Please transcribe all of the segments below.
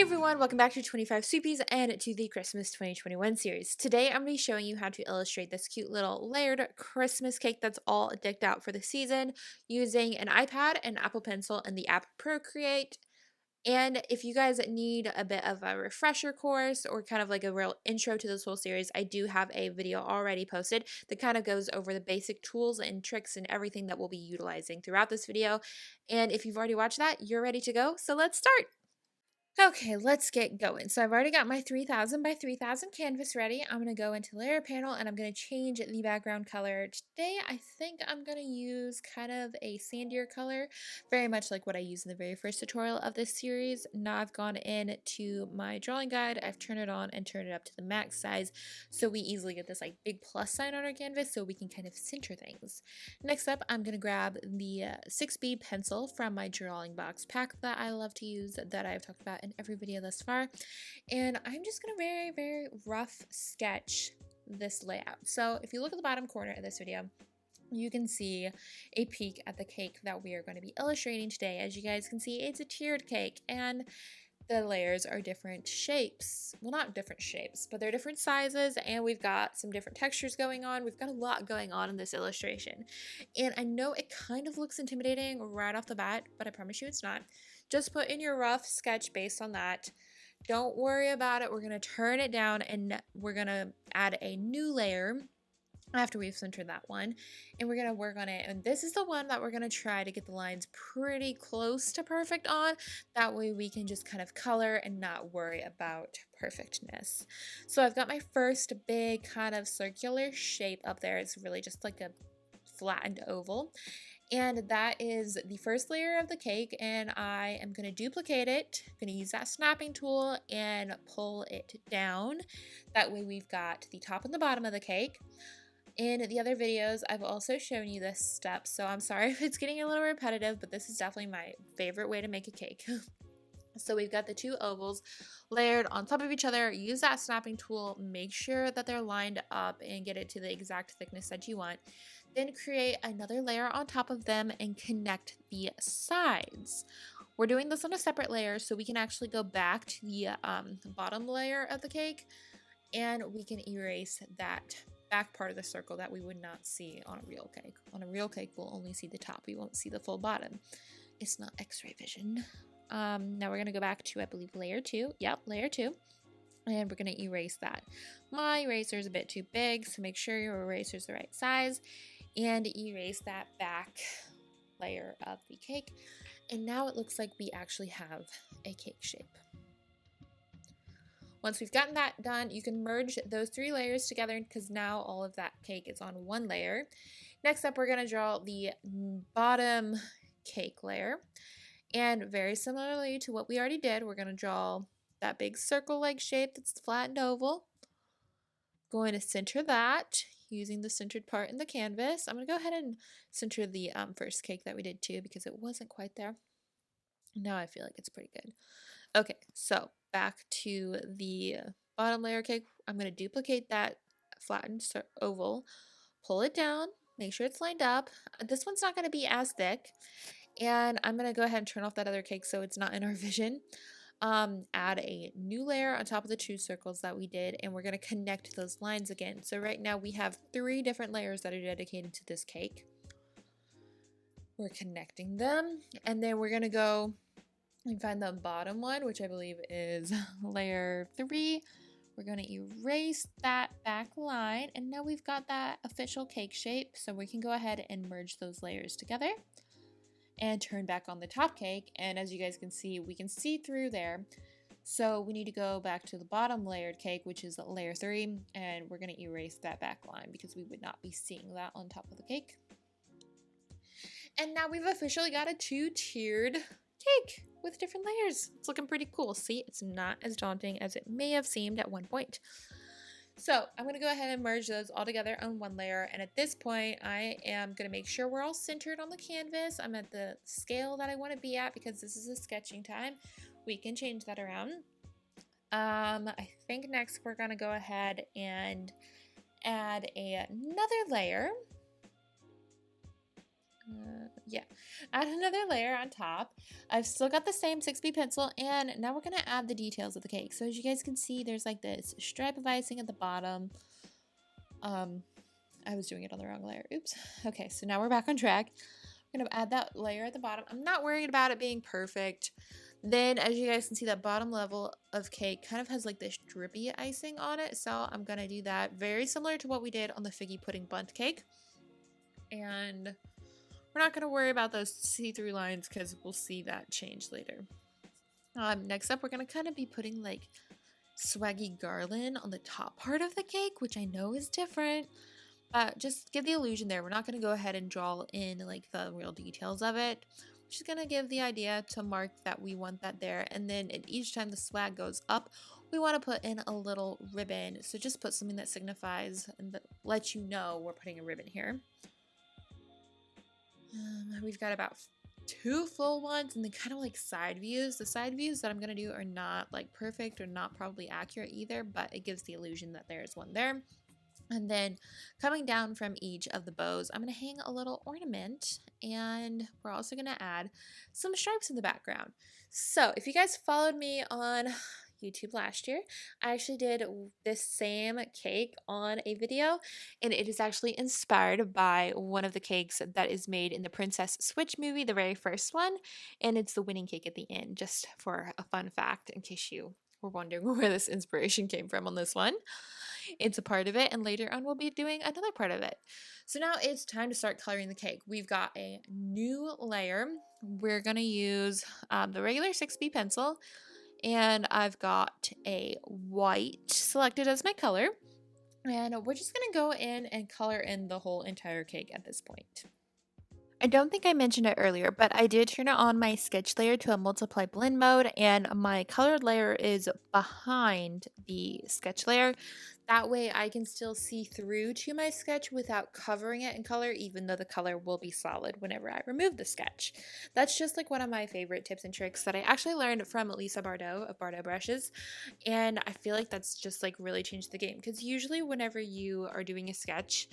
Hey everyone, welcome back to 25 Sweetpeas and to the Christmas 2021 series. Today I'm going to be showing you how to illustrate this cute little layered Christmas cake that's all decked out for the season using an iPad, an Apple Pencil, and the app Procreate. And if you guys need a bit of a refresher course or kind of like a real intro to this whole series, I do have a video already posted that kind of goes over the basic tools and tricks and everything that we'll be utilizing throughout this video. And if you've already watched that, you're ready to go, so let's start! Okay, let's get going. So I've already got my 3000 by 3000 canvas ready. I'm going to go into layer panel and I'm going to change the background color. Today, I think I'm going to use kind of a sandier color, very much like what I used in the very first tutorial of this series. Now I've gone into my drawing guide, I've turned it on and turned it up to the max size so we easily get this like big plus sign on our canvas so we can kind of center things. Next up, I'm going to grab the 6B pencil from my drawing box pack that I love to use that I've talked about in every video thus far, and I'm just going to very rough sketch this layout. So if you look at the bottom corner of this video, you can see a peek at the cake that we are going to be illustrating today. As you guys can see, it's a tiered cake and the layers are different shapes. Well, not different shapes, but they're different sizes, and we've got some different textures going on. We've got a lot going on in this illustration. And I know it kind of looks intimidating right off the bat, but I promise you it's not. Just put in your rough sketch based on that. Don't worry about it. We're going to turn it down and we're going to add a new layer after we've centered that one, and we're going to work on it. And this is the one that we're going to try to get the lines pretty close to perfect on. That way we can just kind of color and not worry about perfectness. So I've got my first big kind of circular shape up there. It's really just like a flattened oval. And that is the first layer of the cake, and I am going to duplicate it. I'm going to use that snapping tool and pull it down. That way we've got the top and the bottom of the cake. In the other videos, I've also shown you this step, so I'm sorry if it's getting a little repetitive, but this is definitely my favorite way to make a cake. So we've got the two ovals layered on top of each other. Use that snapping tool, make sure that they're lined up and get it to the exact thickness that you want. Then create another layer on top of them and connect the sides. We're doing this on a separate layer so we can actually go back to the bottom layer of the cake and we can erase that back part of the circle that we would not see on a real cake. On a real cake, we'll only see the top. We won't see the full bottom. It's not x-ray vision. Now we're going to go back to, I believe, layer 2. Yep, layer 2. And we're going to erase that. My eraser is a bit too big, so make sure your eraser is the right size. And erase that back layer of the cake. And now it looks like we actually have a cake shape. Once we've gotten that done, you can merge those three layers together because now all of that cake is on one layer. Next up, we're going to draw the bottom cake layer. And very similarly to what we already did, we're going to draw that big circle-like shape that's the flattened oval. Going to center that using the centered part in the canvas. I'm going to go ahead and center the first cake that we did too because it wasn't quite there. Now I feel like it's pretty good. Okay, so back to the bottom layer cake. I'm going to duplicate that flattened oval, pull it down, make sure it's lined up. This one's not going to be as thick, and I'm going to go ahead and turn off that other cake so it's not in our vision. Add a new layer on top of the two circles that we did, and we're going to connect those lines again. So right now we have 3 different layers that are dedicated to this cake. We're connecting them, and then we're going to go and find the bottom one, which I believe is layer 3. We're going to erase that back line, and now we've got that official cake shape, so we can go ahead and merge those layers together and turn back on the top cake. And as you guys can see, we can see through there. So we need to go back to the bottom layered cake, which is layer 3, and we're going to erase that back line because we would not be seeing that on top of the cake. And now we've officially got a 2-tiered cake with different layers. It's looking pretty cool. See, it's not as daunting as it may have seemed at one point. So I'm going to go ahead and merge those all together on one layer. And at this point, I am going to make sure we're all centered on the canvas. I'm at the scale that I want to be at because this is a sketching time. We can change that around. I think next we're going to go ahead and add another layer. Yeah, add another layer on top. I've still got the same 6B pencil, and now we're gonna add the details of the cake. So as you guys can see, there's like this stripe of icing at the bottom. I was doing it on the wrong layer. Oops. Okay, so now we're back on track. I'm gonna add that layer at the bottom. I'm not worried about it being perfect. Then as you guys can see, that bottom level of cake kind of has like this drippy icing on it. So I'm gonna do that very similar to what we did on the figgy pudding bundt cake. And we're not gonna worry about those see-through lines because we'll see that change later. Next up, we're gonna kind of be putting like swaggy garland on the top part of the cake, which I know is different. Just give the illusion there. We're not going to go ahead and draw in like the real details of it. We're just going to give the idea to mark that we want that there. And then each time the swag goes up, we want to put in a little ribbon. So just put something that signifies and that lets you know we're putting a ribbon here. We've got about 2 full ones and then kind of like side views. The side views that I'm going to do are not like perfect or not probably accurate either, but it gives the illusion that there's one there. And then coming down from each of the bows, I'm going to hang a little ornament, and we're also going to add some stripes in the background. So if you guys followed me on YouTube last year, I actually did this same cake on a video, and it is actually inspired by one of the cakes that is made in the Princess Switch movie, the very first one, and it's the winning cake at the end, just for a fun fact in case you were wondering where this inspiration came from on this one. It's a part of it, and later on we'll be doing another part of it. So now it's time to start coloring the cake. We've got a new layer. We're going to use the regular 6B pencil, and I've got a white selected as my color, and we're just going to go in and color in the whole entire cake at this point. I don't think I mentioned it earlier, but I did turn on my sketch layer to a multiply blend mode, and my colored layer is behind the sketch layer. That way I can still see through to my sketch without covering it in color, even though the color will be solid whenever I remove the sketch. That's just like one of my favorite tips and tricks that I actually learned from Lisa Bardot of Bardot Brushes, and I feel like that's just like really changed the game, because usually whenever you are doing a sketch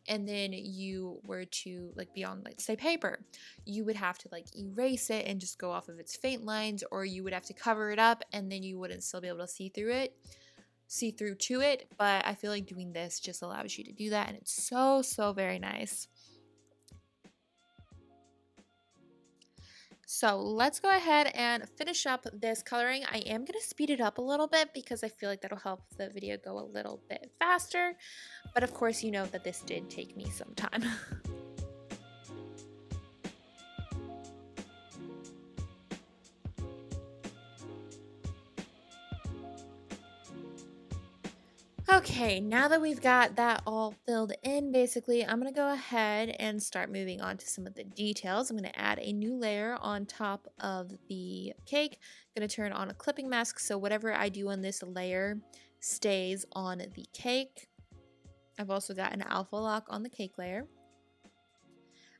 and then you were to like be on, let's say, paper, you would have to like erase it and just go off of its faint lines, or you would have to cover it up and then you wouldn't still be able to see through to it. But I feel like doing this just allows you to do that, and it's so very nice. So let's go ahead and finish up this coloring. I am going to speed it up a little bit because I feel like that'll help the video go a little bit faster. But of course, you know that this did take me some time. Okay, now that we've got that all filled in, basically, I'm going to go ahead and start moving on to some of the details. I'm going to add a new layer on top of the cake. I'm going to turn on a clipping mask, so whatever I do on this layer stays on the cake. I've also got an alpha lock on the cake layer.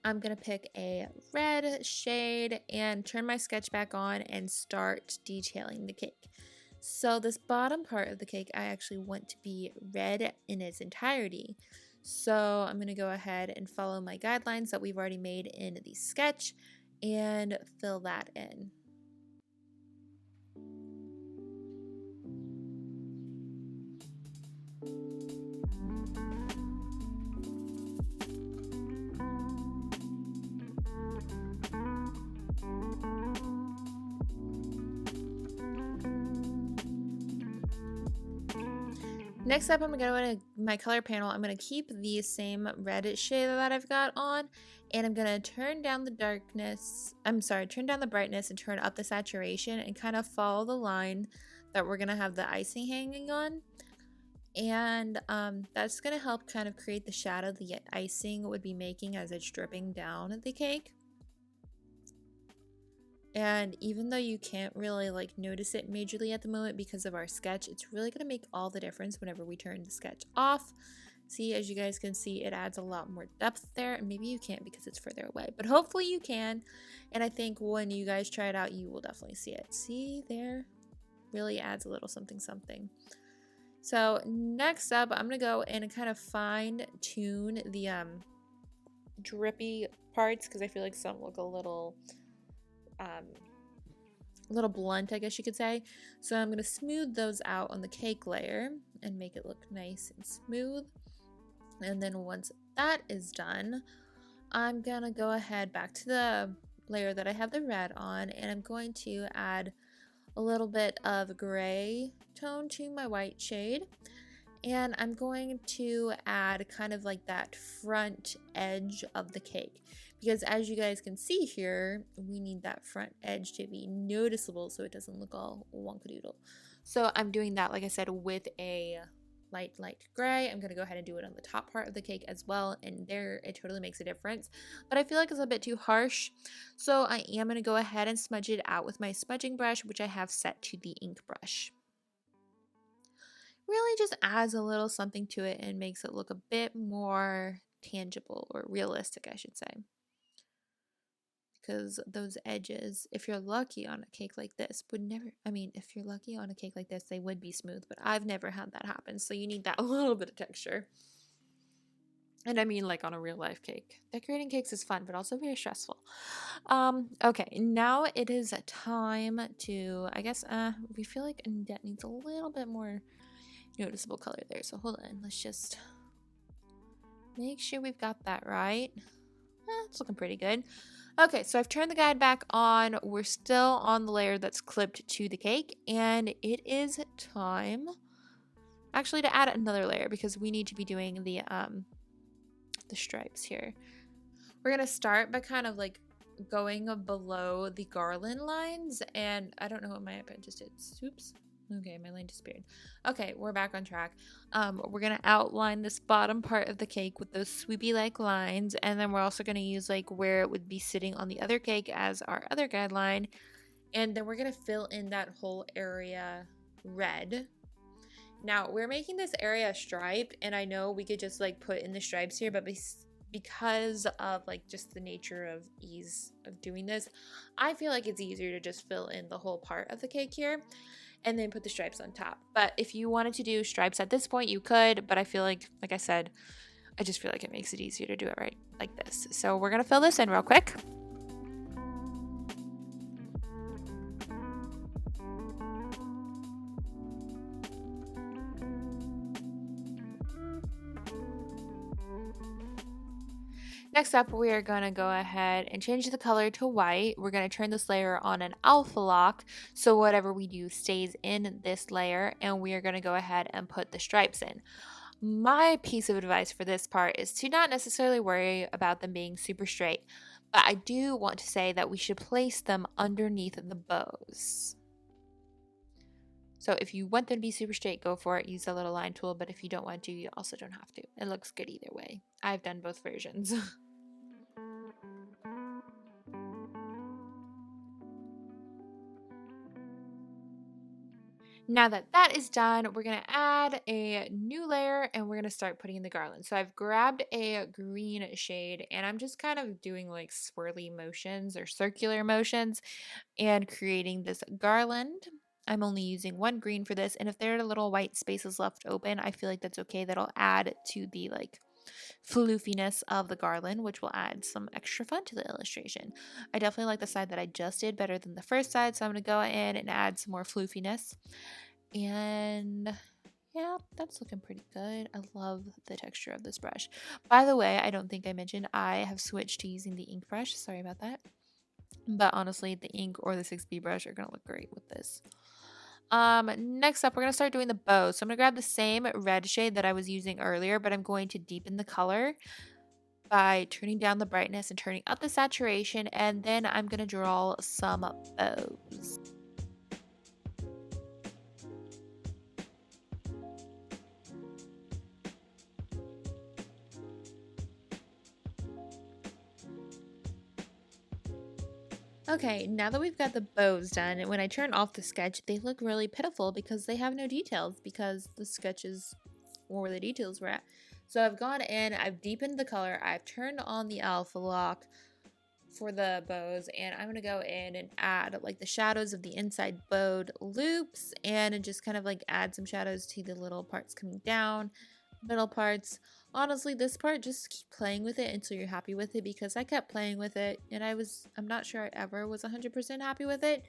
I'm going to pick a red shade and turn my sketch back on and start detailing the cake. So this bottom part of the cake, I actually want to be red in its entirety. So I'm going to go ahead and follow my guidelines that we've already made in the sketch and fill that in. Next up, I'm going to go into my color panel. I'm going to keep the same red shade that I've got on, and I'm going to turn down the brightness and turn up the saturation and kind of follow the line that we're going to have the icing hanging on. And that's going to help kind of create the shadow the icing would be making as it's dripping down the cake. And even though you can't really like notice it majorly at the moment because of our sketch, it's really going to make all the difference whenever we turn the sketch off. See, as you guys can see, it adds a lot more depth there, and maybe you can't because it's further away, but hopefully you can. And I think when you guys try it out, you will definitely see it. See there? Really adds a little something. So next up, I'm going to go in and kind of fine tune the drippy parts because I feel like some look a little blunt, I guess you could say. So I'm going to smooth those out on the cake layer and make it look nice and smooth. And then once that is done, I'm going to go ahead back to the layer that I have the red on, and I'm going to add a little bit of gray tone to my white shade. And I'm going to add kind of like that front edge of the cake, because as you guys can see here, we need that front edge to be noticeable so it doesn't look all wonkadoodle. So I'm doing that, like I said, with a light gray. I'm going to go ahead and do it on the top part of the cake as well, and there it totally makes a difference, but I feel like it's a bit too harsh, so I am going to go ahead and smudge it out with my smudging brush, which I have set to the ink brush. Really just adds a little something to it and makes it look a bit more tangible, or realistic, I should say. Because those edges, if you're lucky on a cake like this, would never, I mean, if you're lucky on a cake like this, they would be smooth, but I've never had that happen. So you need that little bit of texture. And I mean, like on a real life cake. Decorating cakes is fun, but also very stressful. Okay, now it is time to, I guess, we feel like that needs a little bit more noticeable color there. So hold on, let's just make sure we've got that right. It's looking pretty good. Okay, so I've turned the guide back on. We're still on the layer that's clipped to the cake, and it is time actually to add another layer because we need to be doing the stripes here. We're gonna start by kind of like going below the garland lines, and I don't know what my iPad just did. Oops. Okay, my line disappeared. Okay, we're back on track. We're gonna outline this bottom part of the cake with those sweepy-like lines, and then we're also gonna use like where it would be sitting on the other cake as our other guideline, and then we're gonna fill in that whole area red. Now, we're making this area a stripe, and I know we could just like put in the stripes here, but because of like just the nature of ease of doing this, I feel like it's easier to just fill in the whole part of the cake here and then put the stripes on top. But if you wanted to do stripes at this point, you could, but I feel like I said, I just feel like it makes it easier to do it right like this. So we're gonna fill this in real quick. Next up, we are going to go ahead and change the color to white. We're going to turn this layer on an alpha lock, so whatever we do stays in this layer, and we are going to go ahead and put the stripes in. My piece of advice for this part is to not necessarily worry about them being super straight, but I do want to say that we should place them underneath the bows. So if you want them to be super straight, go for it. Use the little line tool, but if you don't want to, you also don't have to. It looks good either way. I've done both versions. Now that that is done, we're going to add a new layer and we're going to start putting in the garland. So I've grabbed a green shade and I'm just kind of doing like swirly motions or circular motions and creating this garland. I'm only using one green for this, and if there are little white spaces left open, I feel like that's okay. That'll add to the like floofiness of the garland, which will add some extra fun to the illustration. I definitely like the side that I just did better than the first side, so I'm going to go in and add some more floofiness. And yeah, that's looking pretty good. I love the texture of this brush. By the way, I don't think I mentioned I have switched to using the ink brush. Sorry about that. But honestly, the ink or the 6B brush are going to look great with this. Next up, we're going to start doing the bows. So I'm going to grab the same red shade that I was using earlier, but I'm going to deepen the color by turning down the brightness and turning up the saturation, and then I'm going to draw some bows. Okay, now that we've got the bows done, and when I turn off the sketch, they look really pitiful because they have no details because the sketch is where the details were at. So I've gone in, I've deepened the color, I've turned on the alpha lock for the bows, and I'm going to go in and add like the shadows of the inside bowed loops and just kind of like add some shadows to the little parts coming down, middle parts, Honestly, this part, just keep playing with it until you're happy with it, because I kept playing with it and I'm not sure I ever was 100% happy with it,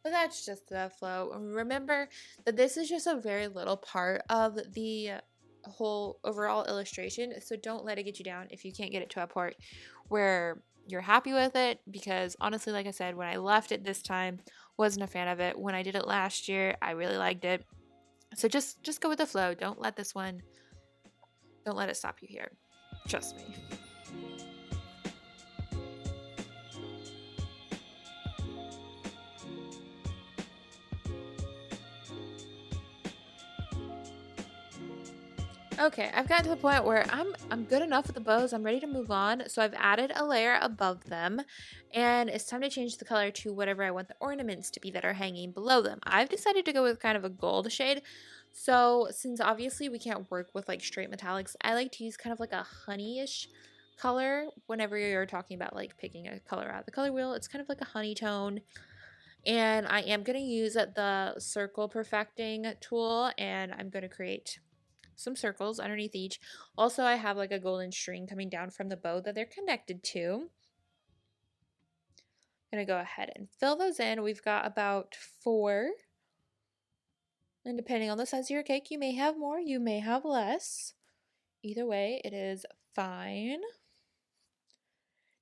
but that's just the flow. Remember that this is just a very little part of the whole overall illustration, so don't let it get you down if you can't get it to a part where you're happy with it, because honestly, like I said, when I left it this time, wasn't a fan of it. When I did it last year, I really liked it. So just go with the flow. Don't let it stop you here. Trust me. Okay, I've gotten to the point where I'm good enough with the bows. I'm ready to move on. So I've added a layer above them, and it's time to change the color to whatever I want the ornaments to be that are hanging below them. I've decided to go with kind of a gold shade. So since obviously we can't work with like straight metallics, I like to use kind of like a honeyish color whenever you're talking about like picking a color out of the color wheel. It's kind of like a honey tone. And I am going to use the circle perfecting tool, and I'm going to create some circles underneath each. Also, I have like a golden string coming down from the bow that they're connected to. I'm going to go ahead and fill those in. We've got about 4. And depending on the size of your cake, you may have more, you may have less. Either way, it is fine.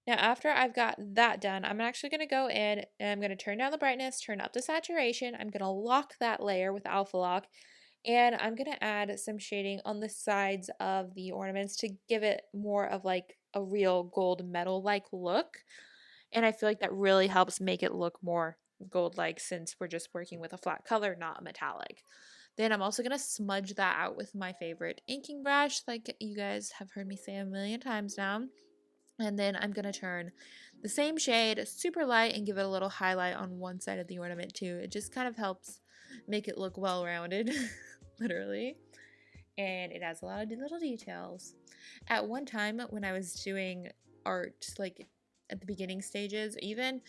Now, after I've got that done, I'm actually going to go in and I'm going to turn down the brightness, turn up the saturation. I'm going to lock that layer with Alpha Lock. And I'm going to add some shading on the sides of the ornaments to give it more of like a real gold metal-like look. And I feel like that really helps make it look more gold-like, since we're just working with a flat color, not metallic. Then I'm also going to smudge that out with my favorite inking brush, like you guys have heard me say a million times now. And then I'm going to turn the same shade super light and give it a little highlight on one side of the ornament too. It just kind of helps make it look well-rounded, literally. And it has a lot of little details. At one time when I was doing art, like at the beginning stages, even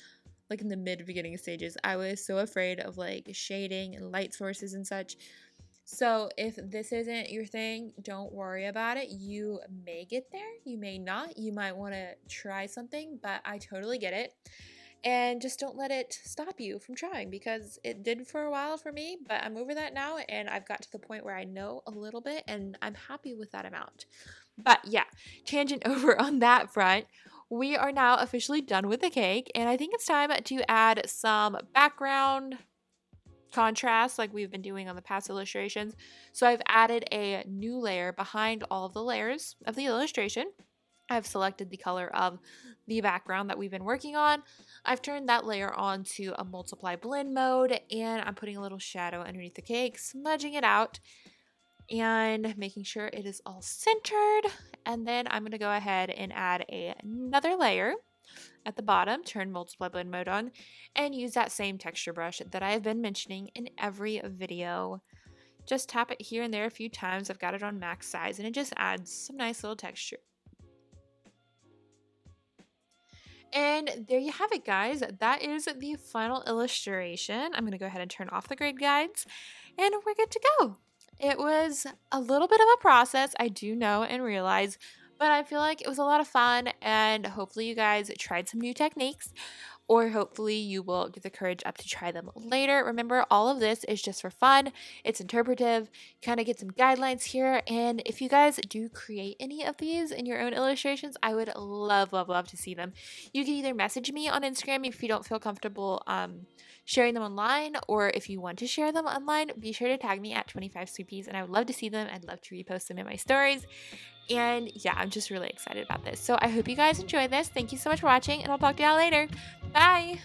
like in the mid-beginning stages, I was so afraid of like shading and light sources and such. So if this isn't your thing, don't worry about it. You may get there, you may not. You might want to try something, but I totally get it. And just don't let it stop you from trying, because it did for a while for me, but I'm over that now, and I've got to the point where I know a little bit and I'm happy with that amount. But yeah, tangent over on that front. We are now officially done with the cake, and I think it's time to add some background contrast like we've been doing on the past illustrations. So I've added a new layer behind all of the layers of the illustration. I've selected the color of the background that we've been working on. I've turned that layer on to a multiply blend mode, and I'm putting a little shadow underneath the cake, smudging it out and making sure it is all centered. And then I'm going to go ahead and add another layer at the bottom, turn multiply blend mode on, and use that same texture brush that I have been mentioning in every video. Just tap it here and there a few times. I've got it on max size, and it just adds some nice little texture. And there you have it, guys. That is the final illustration. I'm going to go ahead and turn off the grid guides, and we're good to go. It was a little bit of a process, I do know and realize, but I feel like it was a lot of fun, and hopefully you guys tried some new techniques, or hopefully you will get the courage up to try them later. Remember, all of this is just for fun. It's interpretive, kind of get some guidelines here. And if you guys do create any of these in your own illustrations, I would love, love, love to see them. You can either message me on Instagram if you don't feel comfortable sharing them online, or if you want to share them online, be sure to tag me at 25 Sweetpeas, and I would love to see them. I'd love to repost them in my stories. And yeah, I'm just really excited about this. So I hope you guys enjoyed this. Thank you so much for watching, and I'll talk to y'all later. Bye!